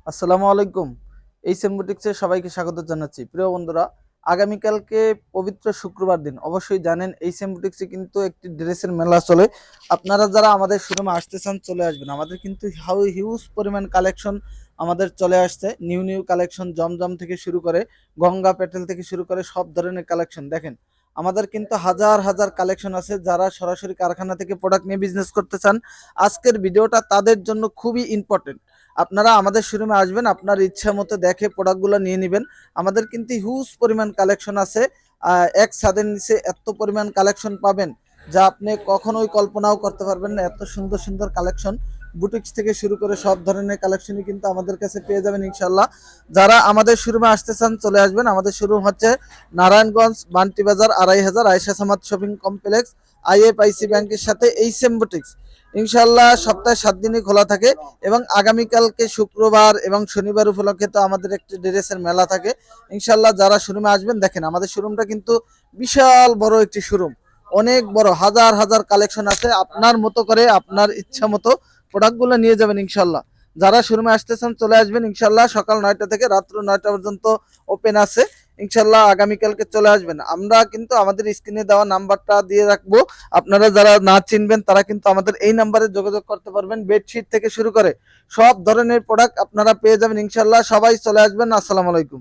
আসসালামু আলাইকুম। এইচএম বুটিক্সে সবাইকে স্বাগত জানাচ্ছি। প্রিয় বন্ধুরা, আগামীকালকে পবিত্র শুক্রবার দিন অবশ্যই জানেন এইচএম বুটিক্সে কিন্তু একটি ড্রেসের মেলা চলে। আপনারা যারা আমাদের শোরুমে আসতে চান চলে আসবেন। আমাদের কিন্তু হিউজ পরিমাণ কালেকশন আমাদের চলে আসছে। নিউ নিউ কালেকশন জমজম থেকে শুরু করে গঙ্গা প্যাটেল থেকে শুরু করে সব ধরনের কালেকশন দেখেন। আমাদের কিন্তু হাজার হাজার কালেকশন আছে। যারা সরাসরি কারখানা থেকে প্রোডাক্ট নিয়ে বিজনেস করতে চান, আজকের ভিডিওটা তাদের জন্য খুবই ইম্পর্টেন্ট। আপনারা আমাদের শোরুমে আসবেন, আপনার ইচ্ছা মতো দেখে প্রোডাক্টগুলো নিয়ে নেবেন। আমাদের কিন্তু হিউজ পরিমাণ কালেকশন আছে। এক ছাদের নিচে এত পরিমাণ কালেকশন পাবেন যা আপনি কখনোই কল্পনাও করতে পারবেন না। এত সুন্দর সুন্দর কালেকশন বুটিক্স থেকে শুরু করে সব ধরনের কালেকশনই কিন্তু আমাদের কাছে পেয়ে যাবেন ইনশাল্লাহ। যারা আমাদের শোরুমে আসতে চান চলে আসবেন। আমাদের শোরুম হচ্ছে নারায়ণগঞ্জ বান্টি বাজার ২৫০০ Ayesha Samad shopping complex, IFIC ব্যাংকের সাথে এইচএম বুটিক্স। ইনশাল্লাহ সপ্তাহে ৭ দিনই খোলা থাকে এবং আগামীকালকে শুক্রবার এবং শনিবার উপলক্ষে তো আমাদের একটি ড্রেসের মেলা থাকে। ইনশাল্লাহ যারা শোরুমে আসবেন, দেখেন আমাদের শোরুমটা কিন্তু বিশাল বড় একটি শোরুম, অনেক বড়, হাজার হাজার কালেকশন আছে। আপনার মতো করে আপনার ইচ্ছা মতো প্রোডাক্টগুলো নিয়ে যাবেন ইনশাল্লাহ। যারা শোরুমে আসতে চান চলে আসবেন ইনশাল্লাহ। সকাল ৯টা থেকে রাত্র ৯টা পর্যন্ত ওপেন আছে। ইনশাল্লাহ আগামীকালকে চলে আসবেন। আমরা কিন্তু আমাদের স্ক্রিনে দেওয়া নাম্বারটা দিয়ে রাখবো। আপনারা যারা না চিনবেন তারা কিন্তু আমাদের এই নাম্বারে যোগাযোগ করতে পারবেন। বেডশিট থেকে শুরু করে সব ধরনের প্রোডাক্ট আপনারা পেয়ে যাবেন ইনশাল্লাহ। সবাই চলে আসবেন। আসসালামু আলাইকুম।